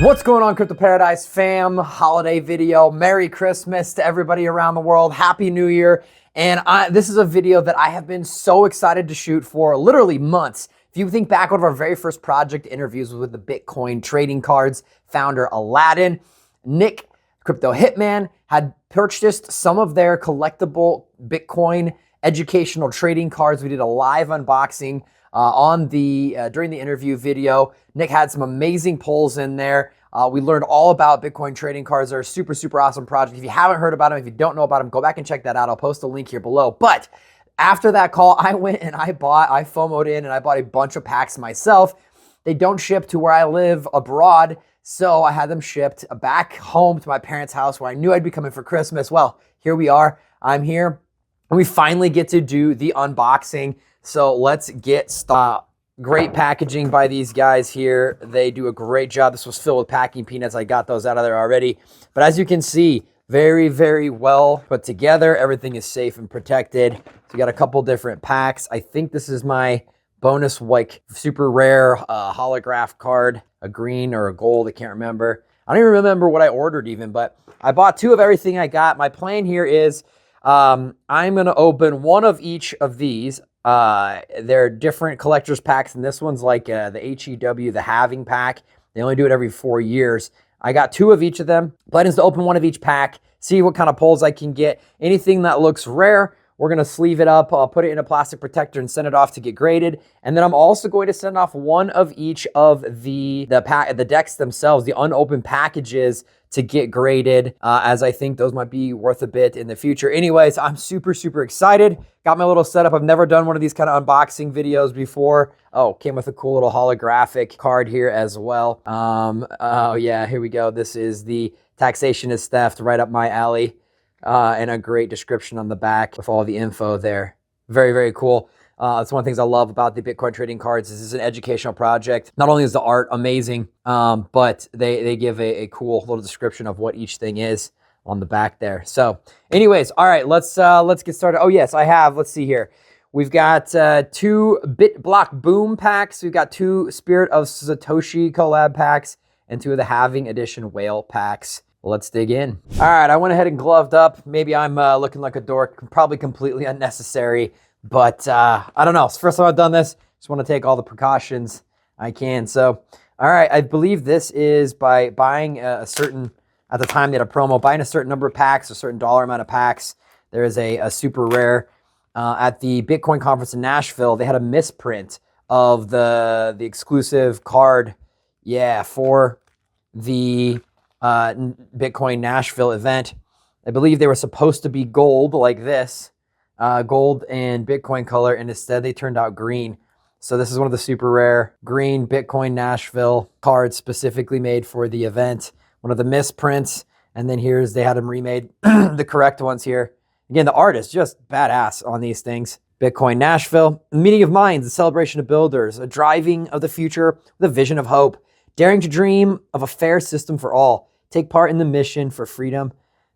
What's going on, Crypto Paradise fam? Holiday video. Merry Christmas to everybody around the world. Happy New Year. And this is a video that I have been so excited to shoot for literally months. If you think back, one of our very first project interviews was with the Bitcoin trading cards founder, Aladdin. Nick, Crypto Hitman, had purchased some of their collectible Bitcoin educational trading cards. We did a live unboxing during the interview video. Nick had some amazing polls in there. We learned all about Bitcoin trading cards. They're a super, super awesome project. If you haven't heard about them, if you don't know about them, go back and check that out. I'll post a link here below. But after that call, I went and I FOMO'd in and I bought a bunch of packs myself. They don't ship to where I live abroad, so I had them shipped back home to my parents' house where I knew I'd be coming for Christmas. Well, here we are. I'm here, and we finally get to do the unboxing. So let's get started. Great packaging by these guys here. They do a great job. This was filled with packing peanuts. I got those out of there already. But as you can see, very, very well put together. Everything is safe and protected. So we got a couple different packs. I think this is my bonus, like super rare holograph card, a green or a gold. I can't remember. I don't even remember what I ordered even, but I bought two of everything I got. My plan here is I'm going to open one of each of these. They're different collector's packs, and this one's like the HEW, the halving pack. They only do it every 4 years. I got two of each of them. Plan is to open one of each pack, see what kind of pulls I can get. Anything that looks rare, we're going to sleeve it up. I'll put it in a plastic protector and send it off to get graded. And then I'm also going to send off one of each of the decks themselves, the unopened packages, to get graded, as I think those might be worth a bit in the future. Anyways, I'm super, super excited. Got my little setup. I've never done one of these kind of unboxing videos before. Oh, came with a cool little holographic card here as well. Oh yeah, here we go. This is the Taxation is Theft, right up my alley. And a great description on the back with all the info there. Very, very cool. That's one of the things I love about the Bitcoin trading cards. This is an educational project. Not only is the art amazing, but they give a cool little description of what each thing is on the back there. So anyways, all right, let's get started. Oh yes, I have, let's see here. We've got two BitBlock Boom packs. We've got two Spirit of Satoshi collab packs and two of the Halving Edition Whale packs. Let's dig in. All right, I went ahead and gloved up. Maybe I'm looking like a dork, probably completely unnecessary. But I don't know. It's the first time I've done this. Just want to take all the precautions I can. So, all right. I believe this is by buying a certain, at the time they had a promo, buying a certain number of packs, a certain dollar amount of packs. There is a super rare. At the Bitcoin conference in Nashville, they had a misprint of the exclusive card, yeah, for the Bitcoin Nashville event. I believe they were supposed to be gold like this. Gold and Bitcoin color, and instead they turned out green. So this is one of the super rare green Bitcoin Nashville cards specifically made for the event. One of the misprints, and then they had them remade, the correct ones here. Again, the art is just badass on these things. Bitcoin Nashville, a meeting of minds, a celebration of builders, a driving of the future with a vision of hope, daring to dream of a fair system for all, take part in the mission for freedom,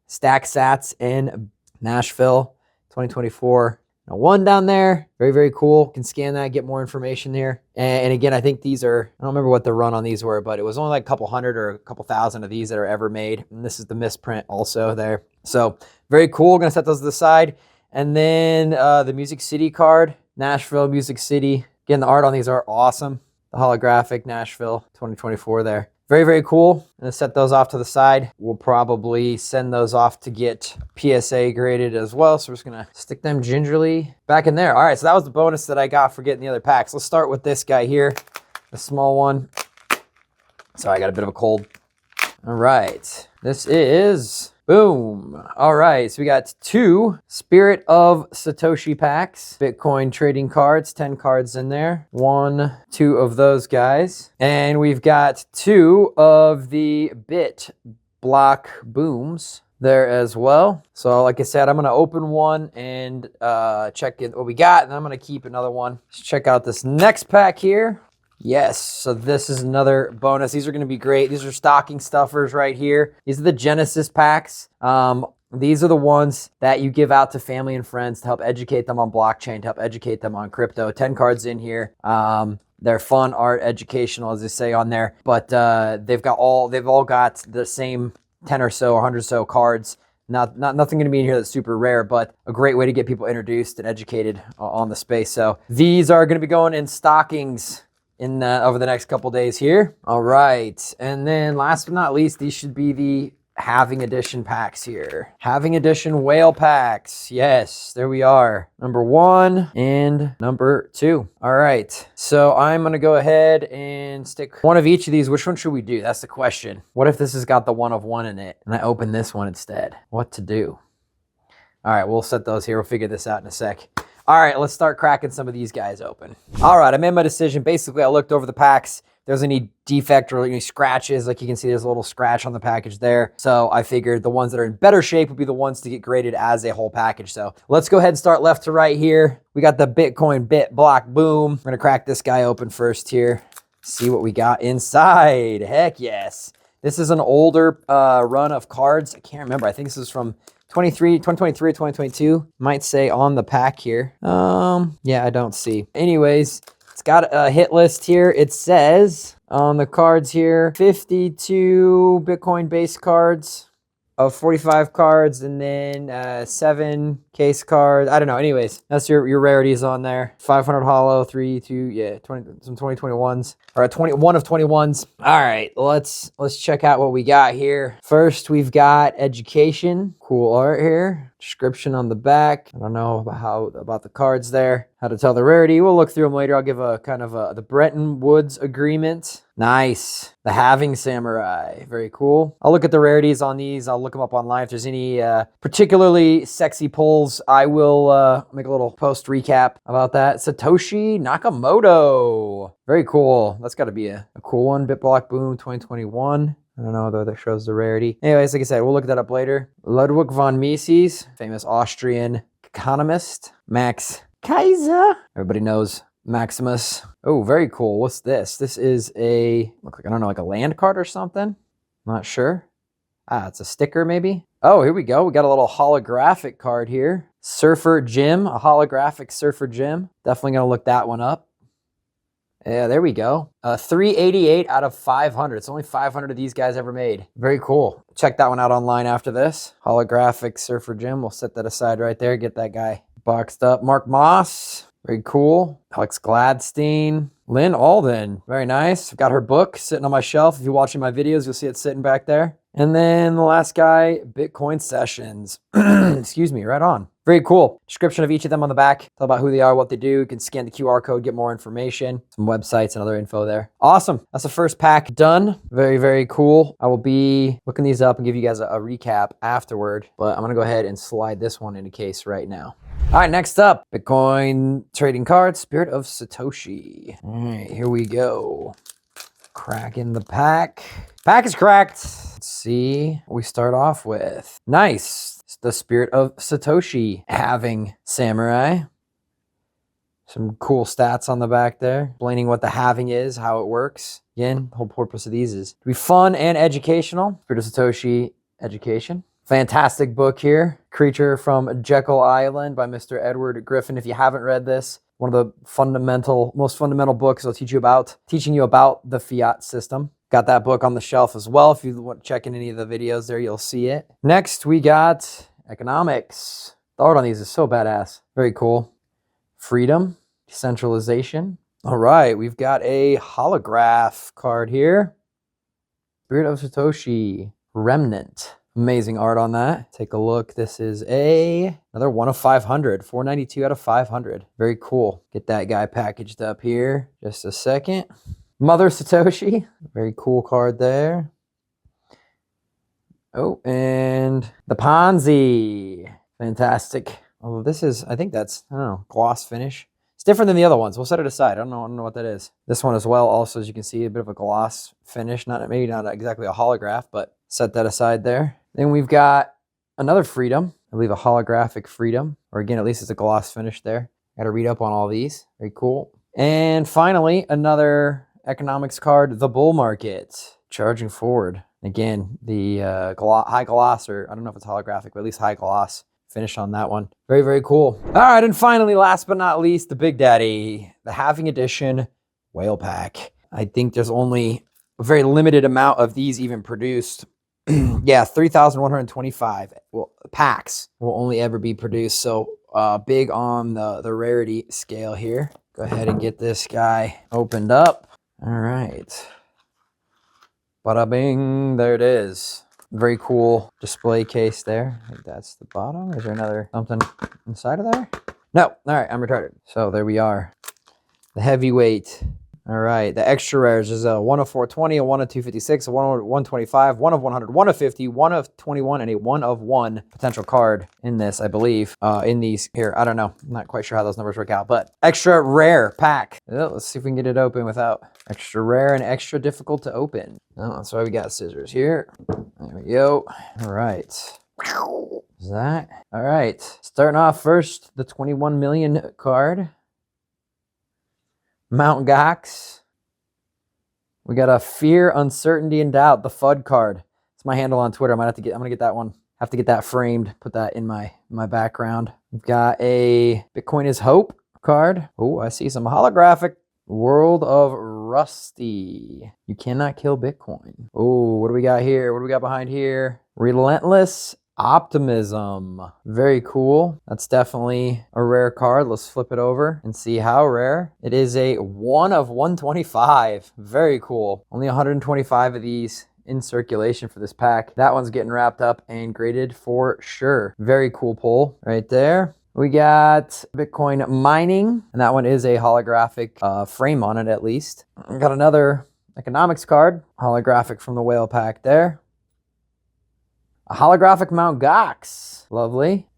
stack sats in Nashville. 2024. Now one down there, very, very cool. Can scan that, get more information there. And again, I think these are, I don't remember what the run on these were, but it was only like a couple hundred or a couple thousand of these that are ever made. And this is the misprint also there. So very cool. Gonna set those to the side. And then the Music City card, Nashville, Music City. Again, the art on these are awesome. The holographic Nashville 2024 there. Very, very cool. I'm gonna set those off to the side. We'll probably send those off to get PSA graded as well. So we're just gonna stick them gingerly back in there. All right, so that was the bonus that I got for getting the other packs. Let's start with this guy here, the small one. Sorry, I got a bit of a cold. All right, this is, boom. All right, so we got two Spirit of Satoshi packs, Bitcoin trading cards, 10 cards in there. Two of those guys. And we've got two of the BitBlock Booms there as well. So like I said, I'm gonna open one and check in what we got, and I'm gonna keep another one. Let's check out this next pack here. Yes, so this is another bonus. These are going to be great. These are stocking stuffers right here. These are the Genesis packs. These are the ones that you give out to family and friends to help educate them on blockchain, to help educate them on crypto. 10 cards in here. They're fun, art, educational, as they say on there. But they've all got the same 10 or so, 100 or so cards. Nothing going to be in here that's super rare, but a great way to get people introduced and educated on the space. So these are going to be going in stockings in over the next couple days here. All right, and then last but not least, these should be the Halving Edition packs here. Halving Edition whale packs. Yes, there we are. Number 1 and number 2. All right, so I'm gonna go ahead and stick one of each of these. Which one should we do? That's the question. What if this has got the 1 of 1 in it and I open this one instead? What to do? All right, we'll set those here. We'll figure this out in a sec. All right, let's start cracking some of these guys open. All right, I made my decision. Basically, I looked over the packs. There's any defect or any scratches. Like you can see, there's a little scratch on the package there. So I figured the ones that are in better shape would be the ones to get graded as a whole package. So let's go ahead and start left to right here. We got the Bitcoin Bit Block Boom. We're gonna crack this guy open first here. See what we got inside. Heck yes. This is an older run of cards. I can't remember. I think this is from 2023 or 2022. Might say on the pack here. Yeah, I don't see. Anyways, it's got a hit list here. It says on the cards here, 52 Bitcoin base cards of 45 cards, and then 7 case cards. I don't know. Anyways, that's your rarities on there. 500 holo, 3, 2, yeah, 20, some 2021s, or 21 of 21s. All right, let's check out what we got here. First, we've got education. Cool art here. Description on the back. I don't know about the cards there. How to tell the rarity. We'll look through them later. I'll give a kind of the Bretton Woods Agreement. Nice. The Halving Samurai. Very cool. I'll look at the rarities on these. I'll look them up online. If there's any particularly sexy pulls, I will make a little post recap about that. Satoshi Nakamoto. Very cool. That's got to be a cool one. BitBlock Boom 2021. I don't know though, that shows the rarity. Anyways, like I said, we'll look that up later. Ludwig von Mises, famous Austrian economist. Max Kaiser. Everybody knows Maximus. Oh, very cool. What's this? This is look like, I don't know, like a land card or something. Not sure. It's a sticker maybe. Oh, here we go. We got a little holographic card here. Surfer Jim, a holographic Surfer Jim. Definitely gonna look that one up. Yeah, there we go. 388 out of 500. It's only 500 of these guys ever made. Very cool. Check that one out online after this. Holographic Surfer Jim. We'll set that aside right there. Get that guy boxed up. Mark Moss. Very cool. Alex Gladstein. Lynn Alden. Very nice. I've got her book sitting on my shelf. If you're watching my videos, you'll see it sitting back there. And then the last guy, Bitcoin Sessions. Excuse me, right on. Very cool. Description of each of them on the back. Tell about who they are, what they do. You can scan the QR code, get more information, some websites and other info there. Awesome. That's the first pack done. Very, very cool. I will be looking these up and give you guys a recap afterward, but I'm going to go ahead and slide this one into case right now. All right, next up, Bitcoin trading cards, Spirit of Satoshi. All right, here we go. Cracking the pack. Pack is cracked. Let's see what we start off with. Nice. It's the Spirit of Satoshi Halving Samurai. Some cool stats on the back there, explaining what the halving is, how it works. Again, the whole purpose of these is to be fun and educational. Spirit of Satoshi Education. Fantastic book here. Creature from Jekyll Island by Mr. Edward Griffin. If you haven't read this, one of the most fundamental books will teaching you about the fiat system. Got that book on the shelf as well. If you want to check in any of the videos there, you'll see it. Next, we got economics. The art on these is so badass. Very cool. Freedom, decentralization. All right, we've got a holograph card here. Spirit of Satoshi, Remnant. Amazing art on that. Take a look. This is another 1 of 500, 492 out of 500. Very cool. Get that guy packaged up here. Just a second. Mother Satoshi. Very cool card there. Oh, and the Ponzi. Fantastic. Oh, this is, I think that's, I don't know, gloss finish. It's different than the other ones. We'll set it aside. I don't know what that is. This one as well, also, as you can see, a bit of a gloss finish. Maybe not exactly a holograph, but set that aside there. Then we've got another Freedom. I believe a holographic Freedom, or again, at least it's a gloss finish there. Got to read up on all these. Very cool. And finally, another economics card, the Bull Market, Charging Forward. Again, the high gloss, or I don't know if it's holographic, but at least high gloss finish on that one. Very, very cool. All right, and finally, last but not least, the Big Daddy, the Halving Edition whale pack. I think there's only a very limited amount of these even produced. Yeah, 3,125 packs will only ever be produced. So big on the rarity scale here. Go ahead and get this guy opened up. All right. Bada bing, there it is. Very cool display case there. I think that's the bottom. Is there another something inside of there? No. All right, I'm retarded. So there we are. The heavyweight. All right, the extra rares is a 1 of 420, a 1 of 256, a 1 of 125, 1 of 100, 1 of 50, 1 of 21, and a 1 of 1 potential card in this, I believe. In these here, I don't know. I'm not quite sure how those numbers work out, but extra rare pack. Let's see if we can get it open without extra rare and extra difficult to open. Oh, that's why we got scissors here. There we go. All right. Is that? All right. Starting off first, the 21 million card. Mount Gox. We got a fear, uncertainty, and doubt. The FUD card. It's my handle on Twitter. I'm gonna get that one. Have to get that framed. Put that in my background. We've got a Bitcoin is Hope card. Oh, I see some holographic. World of Rusty. You cannot kill Bitcoin. Oh, what do we got here? What do we got behind here? Relentless Optimism. Very cool. That's definitely a rare card. Let's flip it over and see how rare. It is a 1 of 125. Very cool. Only 125 of these in circulation for this pack. That one's getting wrapped up and graded for sure. Very cool pull right there. We got Bitcoin mining, and that one is a holographic frame on it at least. We got another economics card, holographic from the whale pack there. A holographic Mount Gox. Lovely.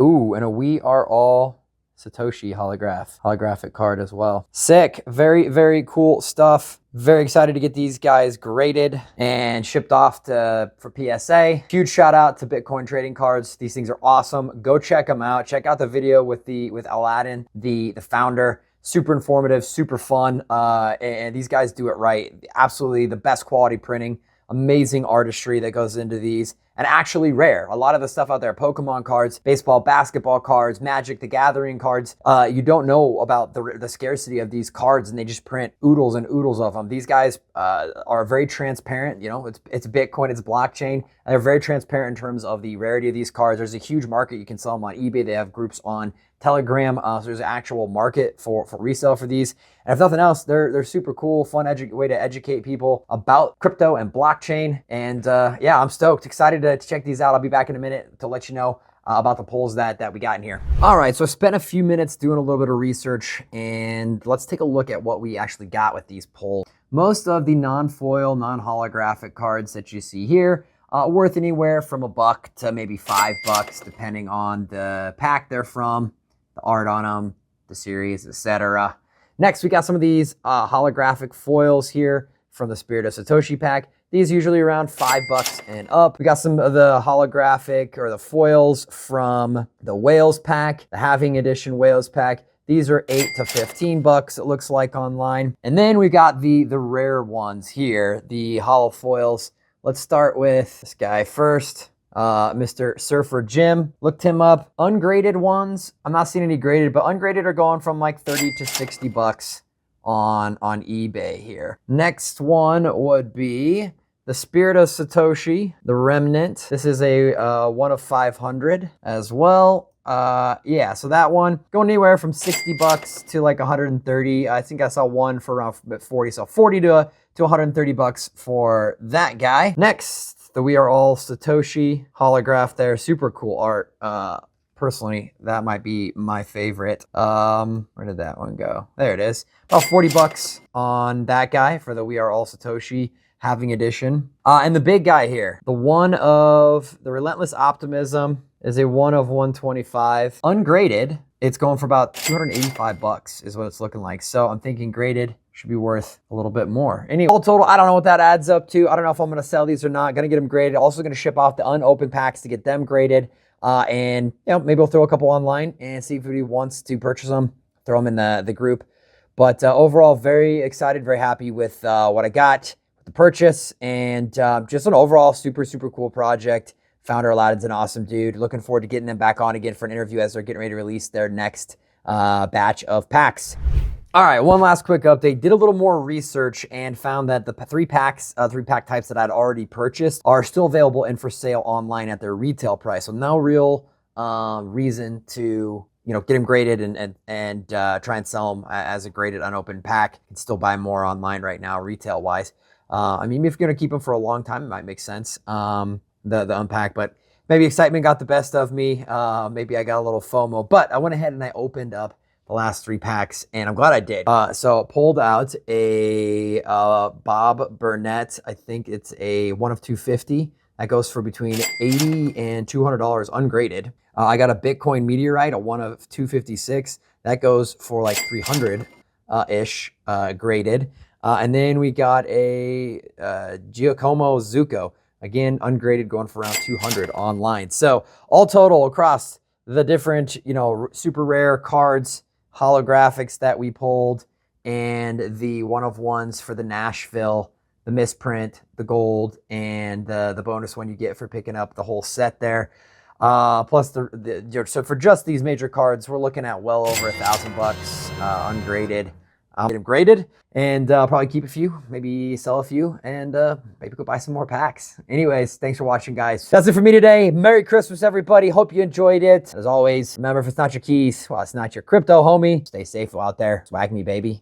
Ooh, and a We Are All Satoshi holographic card as well. Sick. Very, very cool stuff. Very excited to get these guys graded and shipped off for PSA. Huge shout out to Bitcoin trading cards. These things are awesome. Go check them out. Check out the video with Aladdin, the founder. Super informative, super fun. And these guys do it right. Absolutely the best quality printing. Amazing artistry that goes into these, and actually rare. A lot of the stuff out there, Pokemon cards, baseball, basketball cards, Magic the Gathering cards, you don't know about the scarcity of these cards, and they just print oodles and oodles of them. These guys are very transparent. You know, it's Bitcoin, it's blockchain, and they're very transparent in terms of the rarity of these cards. There's a huge market. You can sell them on eBay. They have groups on Telegram, so there's an actual market for resale for these. And if nothing else, they're super cool, fun way to educate people about crypto and blockchain. And yeah, I'm stoked, excited to check these out. I'll be back in a minute to let you know about the polls that we got in here. All right, so I spent a few minutes doing a little bit of research, and let's take a look at what we actually got with these polls. Most of the non-foil, non-holographic cards that you see here worth anywhere from $1 to maybe $5, depending on the pack they're from, the art on them, the series, etc. Next, we got some of these holographic foils here from the Spirit of Satoshi pack. These usually around $5 and up. We got some of the holographic or the foils from the Whales pack, the Halving Edition Whales pack. These are $8 to $15, it looks like online. And then we got the rare ones here, the holo foils. Let's start with this guy first. Mr. Surfer Jim. Looked him up. Ungraded ones, I'm not seeing any graded, but ungraded are going from like $30 to $60 on eBay here. Next one would be the Spirit of Satoshi, the Remnant. This is a 1 of 500 as well. Yeah, so that one going anywhere from $60 to like 130. I think I saw one for around 40, so 40 to $130 for that guy. Next, the We Are All Satoshi holograph there. Super cool art. Personally, that might be my favorite. Where did that one go? There it is. About $40 on that guy for the We Are All Satoshi Halving Edition. And the big guy here, the one of the Relentless Optimism, is a 1 of 125. Ungraded, it's going for about $285 is what it's looking like. So I'm thinking graded should be worth a little bit more. Anyway, all total, I don't know what that adds up to. I don't know if I'm gonna sell these or not. Gonna get them graded. Also gonna ship off the unopened packs to get them graded. And you know, maybe we'll throw a couple online and see if anybody wants to purchase them, throw them in the group. But overall, very excited, very happy with what I got, with the purchase, and just an overall super, super cool project. Founder Aladdin's an awesome dude. Looking forward to getting them back on again for an interview as they're getting ready to release their next batch of packs. All right, one last quick update. Did a little more research and found that the three pack types that I'd already purchased are still available and for sale online at their retail price. So no real reason to get them graded and try and sell them as a graded unopened pack. You can still buy more online right now, retail wise. I mean, if you're gonna keep them for a long time, it might make sense. The unpack, but maybe excitement got the best of me. Maybe I got a little FOMO, but I went ahead and I opened up the last 3 packs, and I'm glad I did. So pulled out a Bob Burnett. I think it's a 1 of 250. That goes for between $80 and $200 ungraded. I got a Bitcoin Meteorite, a 1 of 256. That goes for like 300-ish graded. And then we got a Giacomo Zucco. Again, ungraded, going for around 200 online. So all total across the different, super rare cards, holographics that we pulled, and the one-of-ones for the Nashville, the misprint, the gold, and the bonus one you get for picking up the whole set there. Plus so for just these major cards, we're looking at well over $1,000 ungraded. Get them graded and probably keep a few, maybe sell a few, and maybe go buy some more packs. Anyways, thanks for watching, guys. That's it for me today. Merry Christmas, everybody. Hope you enjoyed it. As always, remember, if it's not your keys, well, it's not your crypto, homie. Stay safe out there. Swag me, baby.